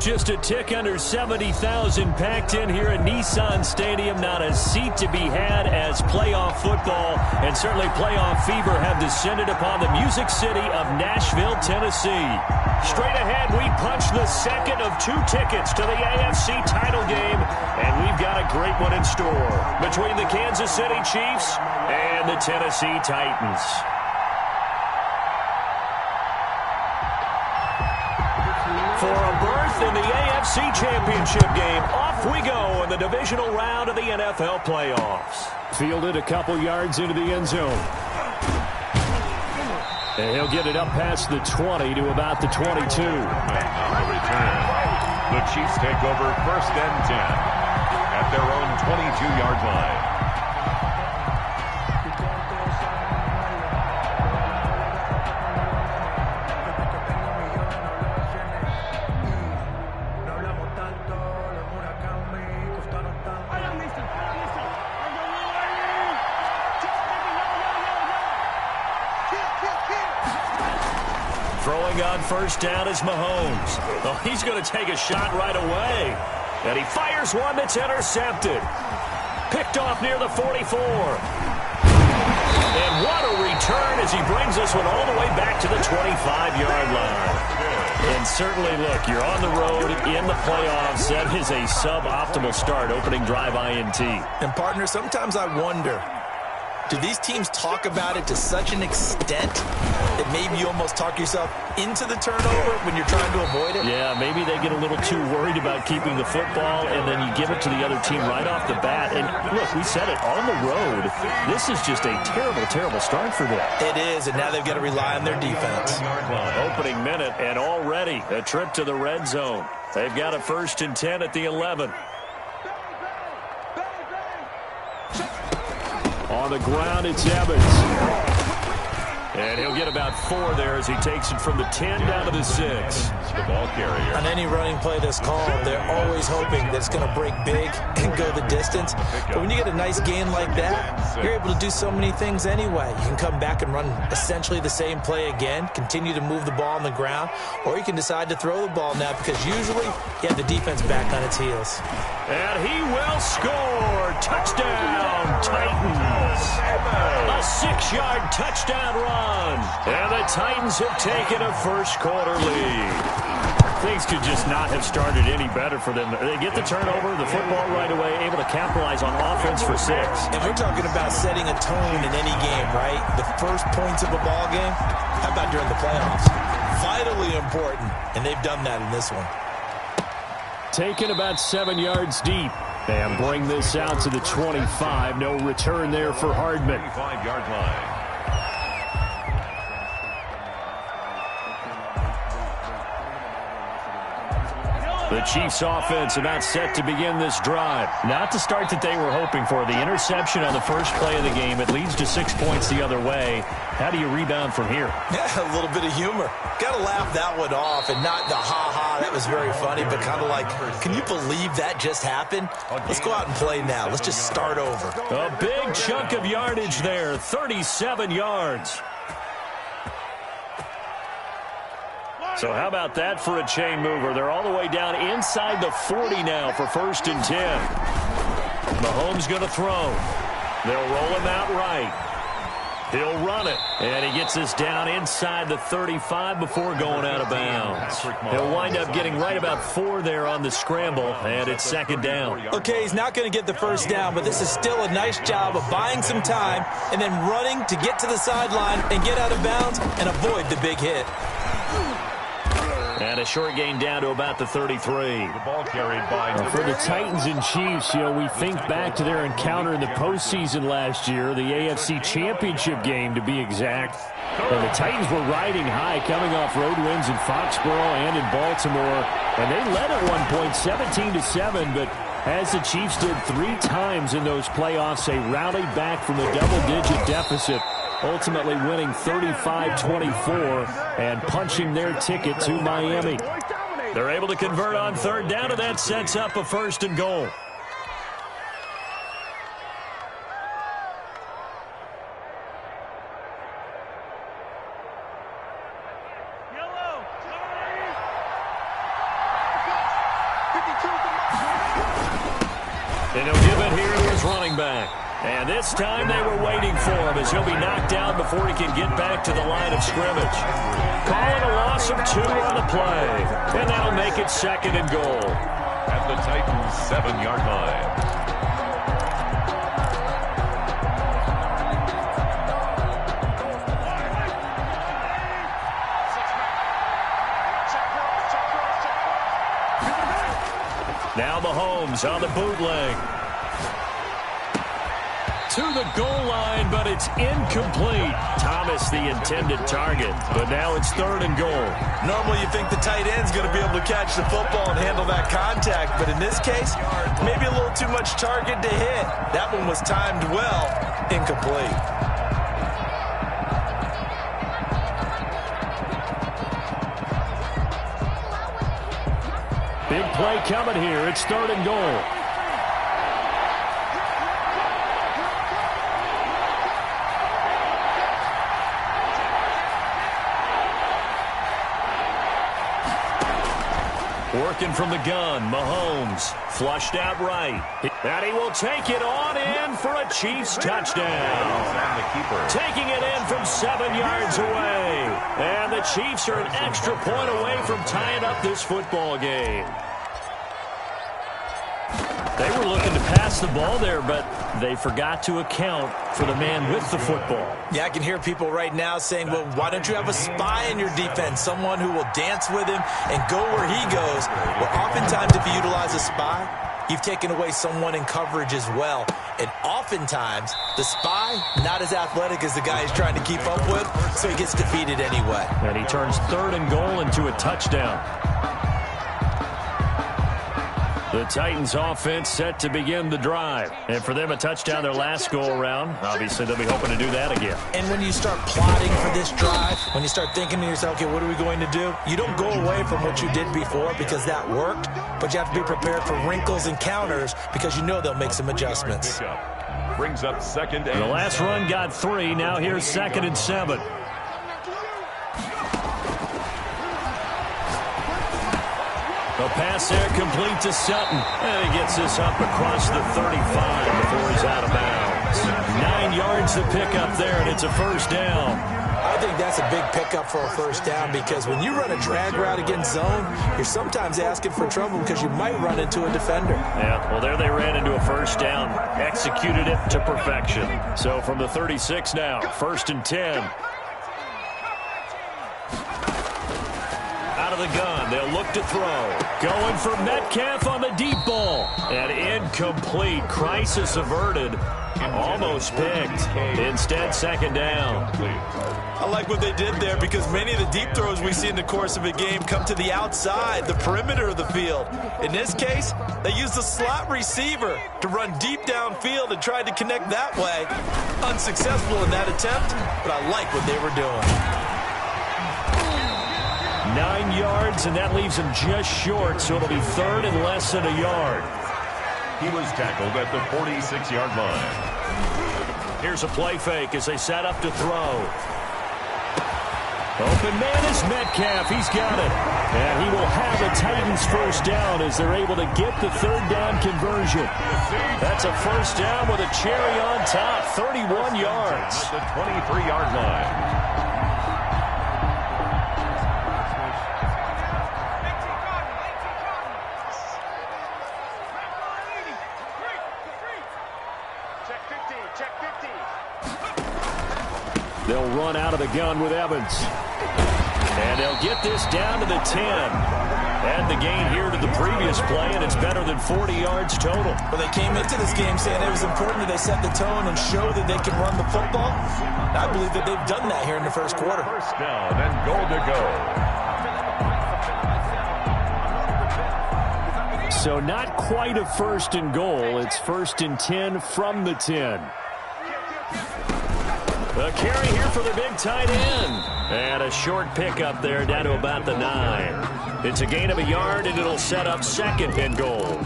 Just a tick under 70,000 packed in here at Nissan Stadium. Not a seat to be had as playoff football and certainly playoff fever have descended upon the Music City of Nashville, Tennessee. Straight ahead, we punch the second of 2 tickets to the AFC title game, and we've got a great one in store between the Kansas City Chiefs and the Tennessee Titans. For a berth in the AFC Championship game, off we go in the divisional round of the NFL playoffs. Fielded a couple yards into the end zone. And he'll get it up past the 20 to about the 22. On the return, the Chiefs take over 1st and 10 at their own 22-yard line. Throwing on 1st down is Mahomes. Oh, he's going to take a shot right away. And he fires one that's intercepted. Picked off near the 44. And what a return as he brings this one all the way back to the 25-yard line. And certainly, look, you're on the road in the playoffs. That is a suboptimal start, opening drive INT. And, partner, sometimes I wonder, do these teams talk about it to such an extent that maybe you almost talk yourself into the turnover when you're trying to avoid it? Yeah, maybe they get a little too worried about keeping the football, and then you give it to the other team right off the bat. And, look, we said it, on the road, this is just a terrible, terrible start for them. It is, and now they've got to rely on their defense. Opening minute, and already a trip to the red zone. They've got a 1st and 10 at the 11. On the ground, it's Evans. And he'll get about 4 there as he takes it from the 10 down to the 6. The ball carrier. On any running play that's called, they're always hoping that it's going to break big and go the distance. But when you get a nice gain like that, you're able to do so many things anyway. You can come back and run essentially the same play again, continue to move the ball on the ground, or you can decide to throw the ball now because usually you have the defense back on its heels. And he will score. Touchdown, Titans. A 6-yard touchdown run. And the Titans have taken a first-quarter lead. Things could just not have started any better for them. They get the turnover, the football right away, able to capitalize on offense for 6. And we're talking about setting a tone in any game, right? The first points of a ball game. How about during the playoffs? Vitally important, and they've done that in this one. Taken about 7 yards deep. And bring this out to the 25. No return there for Hardman. 25-yard line. The Chiefs offense about set to begin this drive. Not the start that they were hoping for. The interception on the first play of the game. It leads to 6 points the other way. How do you rebound from here? Yeah, a little bit of humor. Got to laugh that one off and not the ha-ha. That was very funny, but kind of like, can you believe that just happened? Let's go out and play now. Let's just start over. A big chunk of yardage there. 37 yards. So how about that for a chain mover? They're all the way down inside the 40 now for 1st and 10. Mahomes going to throw. They'll roll him out right. He'll run it. And he gets us down inside the 35 before going out of bounds. He'll wind up getting right about 4 there on the scramble, and it's 2nd down. Okay, he's not going to get the first down, but this is still a nice job of buying some time and then running to get to the sideline and get out of bounds and avoid the big hit. And a short gain down to about the 33. The ball carried by for the Titans and Chiefs, we think back to their encounter in the postseason last year, the AFC Championship game to be exact. And the Titans were riding high, coming off road wins in Foxborough and in Baltimore. And they led at one point 17-7, but as the Chiefs did 3 times in those playoffs, they rallied back from a double-digit deficit, ultimately winning 35-24 and punching their ticket to Miami. They're able to convert on 3rd down, and that sets up a 1st and goal. And he'll give it here to his running back. And this time they were waiting for him as he'll be knocked down before he can get back to the line of scrimmage. Calling a loss of 2 on the play. And that'll make it 2nd and goal. At the Titans' 7-yard line. Now Mahomes on the bootleg. To the goal line, but it's incomplete. Thomas the intended target, but now it's 3rd and goal. Normally you think the tight end's going to be able to catch the football and handle that contact, but in this case, maybe a little too much target to hit. That one was timed well, incomplete. Big play coming here. It's 3rd and goal. Working from the gun, Mahomes flushed out right. And he will take it on in for a Chiefs touchdown. Taking it in from 7 yards away. And the Chiefs are an extra point away from tying up this football game. They were looking to pass the ball there, but they forgot to account for the man with the football. Yeah, I can hear people right now saying, well, why don't you have a spy in your defense, someone who will dance with him and go where he goes? Well, oftentimes if you utilize a spy, you've taken away someone in coverage as well. And oftentimes, the spy, not as athletic as the guy he's trying to keep up with, so he gets defeated anyway. And he turns 3rd and goal into a touchdown. The Titans offense set to begin the drive. And for them, a touchdown their last go-around. Obviously, they'll be hoping to do that again. And when you start plotting for this drive, when you start thinking to yourself, okay, what are we going to do? You don't go away from what you did before because that worked, but you have to be prepared for wrinkles and counters because you know they'll make some adjustments. Brings up 2nd and the last run got 3. Now here's 2nd and 7. A pass there complete to Sutton. And he gets this up across the 35 before he's out of bounds. 9 yards to pick up there, and it's a 1st down. I think that's a big pickup for a 1st down because when you run a drag route against zone, you're sometimes asking for trouble because you might run into a defender. Yeah, well, there they ran into a 1st down. Executed it to perfection. So from the 36 now, 1st and 10. Out of the gun, they'll look to throw. Going for Metcalf on the deep ball. And incomplete. Crisis averted. Almost picked. Instead, 2nd down. I like what they did there because many of the deep throws we see in the course of a game come to the outside, the perimeter of the field. In this case, they used the slot receiver to run deep downfield and tried to connect that way. Unsuccessful in that attempt, but I like what they were doing. 9 yards, and that leaves him just short, so it'll be 3rd and less than a yard. He was tackled at the 46-yard line. Here's a play fake as they set up to throw. Open man is Metcalf. He's got it. And he will have the Titans 1st down as they're able to get the 3rd down conversion. That's a 1st down with a cherry on top, 31 yards. At the 23-yard line. They'll run out of the gun with Evans. And they'll get this down to the 10. And the gain here to the previous play, and it's better than 40 yards total. Well, they came into this game saying it was important that they set the tone and show that they can run the football. I believe that they've done that here in the 1st quarter. 1st down and goal to go. So not quite a 1st and goal. It's 1st and 10 from the 10. A carry here for the big tight end. And a short pickup there down to about the 9. It's a gain of a yard, and it'll set up 2nd and goal.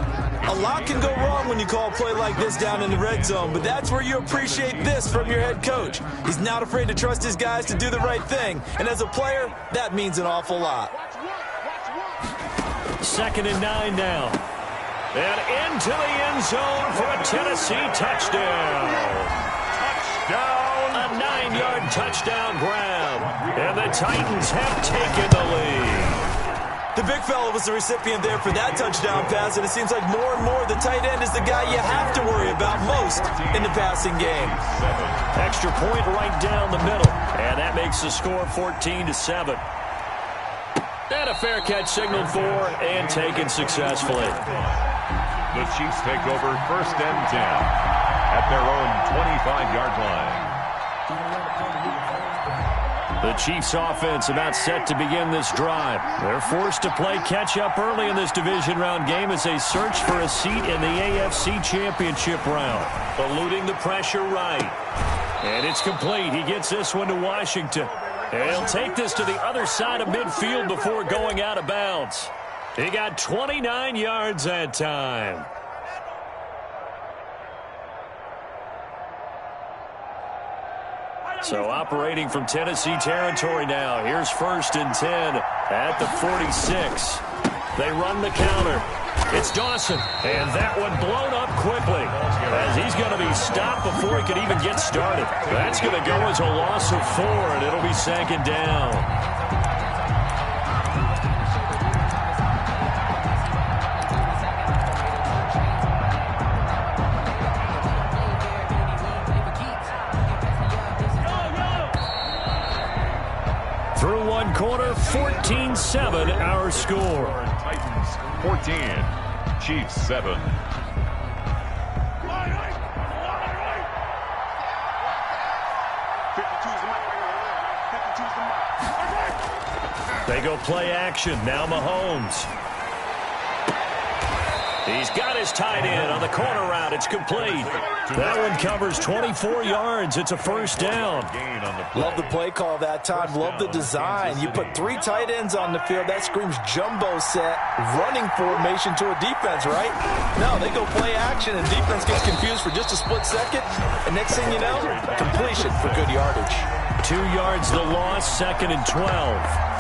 A lot can go wrong when you call a play like this down in the red zone, but that's where you appreciate this from your head coach. He's not afraid to trust his guys to do the right thing, and as a player, that means an awful lot. 2nd and 9 now. And into the end zone for a Tennessee touchdown. A 9-yard touchdown grab. And the Titans have taken the lead. The big fella was the recipient there for that touchdown pass, and it seems like more and more the tight end is the guy you have to worry about most in the passing game. Extra point right down the middle, and that makes the score 14-7. And a fair catch signaled for and taken successfully. The Chiefs take over 1st and 10 at their own 25-yard line. The Chiefs offense about set to begin this drive. They're forced to play catch-up early in this division round game as they search for a seat in the AFC Championship round. Eluding the pressure right. And it's complete. He gets this one to Washington. And he'll take this to the other side of midfield before going out of bounds. He got 29 yards that time. So operating from Tennessee territory now. Here's 1st and 10 at the 46. They run the counter. It's Dawson. And that one blown up quickly as he's going to be stopped before he could even get started. That's going to go as a loss of 4, and it'll be 2nd down. Through one quarter, 14-7 our score. Titans 14, Chiefs 7. They go play action. Now Mahomes. He's got his tight end on the corner route. It's complete. That one covers 24 yards. It's a 1st down. Love the play call that time. Love the design. You put 3 tight ends on the field. That screams jumbo set, running formation to a defense, right? No, they go play action, and defense gets confused for just a split second. And next thing you know, completion for good yardage. 2 yards the loss, 2nd and 12.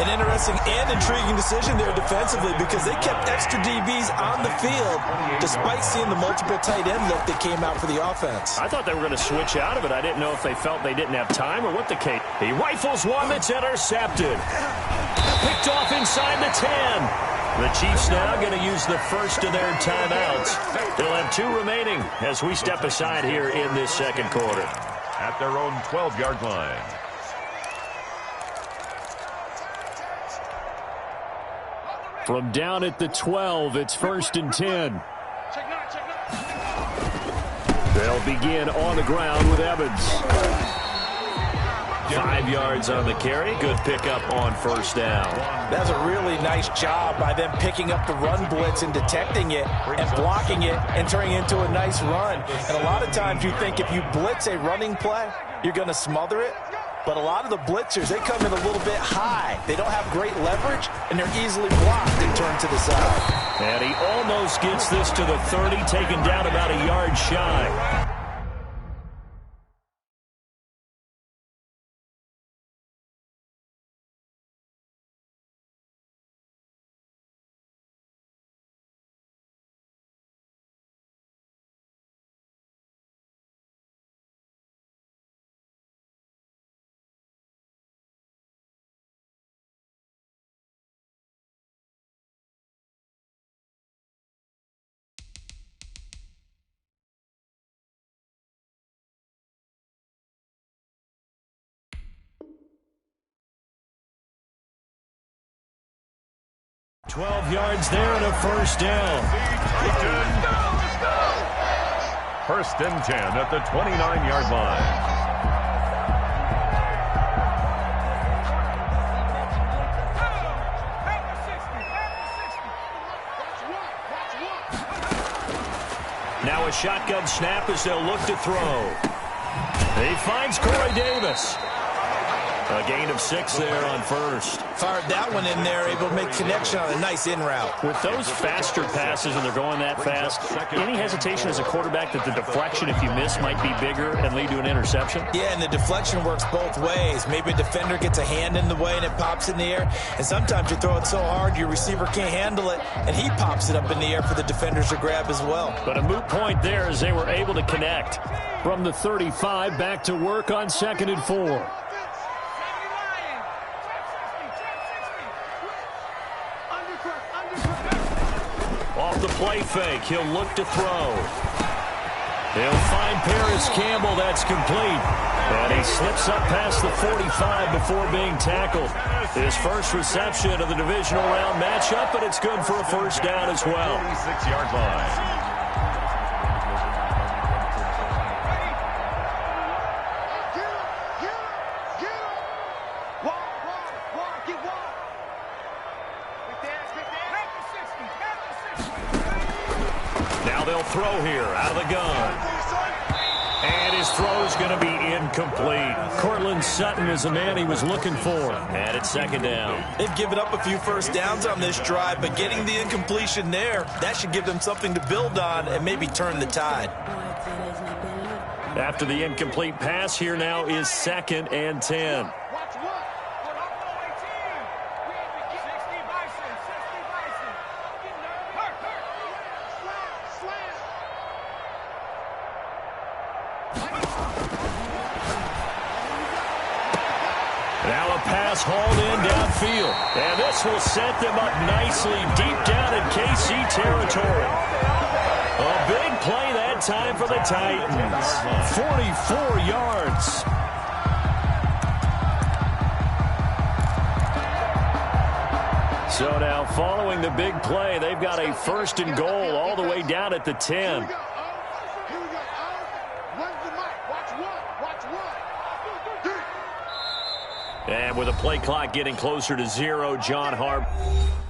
An interesting and intriguing decision there defensively because they kept extra DBs on the field despite seeing the multiple tight end look that came out for the offense. I thought they were going to switch out of it. I didn't know if they felt they didn't have time or what the case. He rifles one that's intercepted. Picked off inside the 10. The Chiefs now going to use the first of their timeouts. They'll have 2 remaining as we step aside here in this 2nd quarter. At their own 12-yard line. From down at the 12, it's 1st and 10. They'll begin on the ground with Evans. 5 yards on the carry. Good pickup on 1st down. That's a really nice job by them picking up the run blitz and detecting it and blocking it and turning it into a nice run. And a lot of times you think if you blitz a running play, you're going to smother it. But a lot of the blitzers, they come in a little bit high. They don't have great leverage, and they're easily blocked and turned to the side. And he almost gets this to the 30, taken down about a yard shy. $12 yards there and a 1st down. 1st and 10 at the 29-yard line. Now a shotgun snap as they'll look to throw. He finds Corey Davis. A gain of 6 there on 1st. fired that one in there, able to make connection on a nice in route. With those faster passes and they're going that fast, any hesitation as a quarterback that the deflection, if you miss, might be bigger and lead to an interception? Yeah, and the deflection works both ways. Maybe a defender gets a hand in the way and it pops in the air, and sometimes you throw it so hard your receiver can't handle it, and he pops it up in the air for the defenders to grab as well. But a moot point there as they were able to connect. From the 35, back to work on 2nd and 4. Off the play fake, he'll look to throw. He'll find Paris Campbell. That's complete. And he slips up past the 45 before being tackled. His first reception of the divisional round matchup, and it's good for a first down as well. 46-yard line. Now they'll throw here out of the gun. And his throw's going to be incomplete. Cortland Sutton is the man he was looking for. And it's 2nd down. They've given up a few first downs on this drive, but getting the incompletion there, that should give them something to build on and maybe turn the tide. After the incomplete pass, here now is 2nd and 10. Now a pass hauled in downfield. And this will set them up nicely deep down in KC territory. A big play that time for the Titans. 44 yards. So now following the big play, they've got a 1st and goal all the way down at the 10. And with the play clock getting closer to 0, John Harbaugh.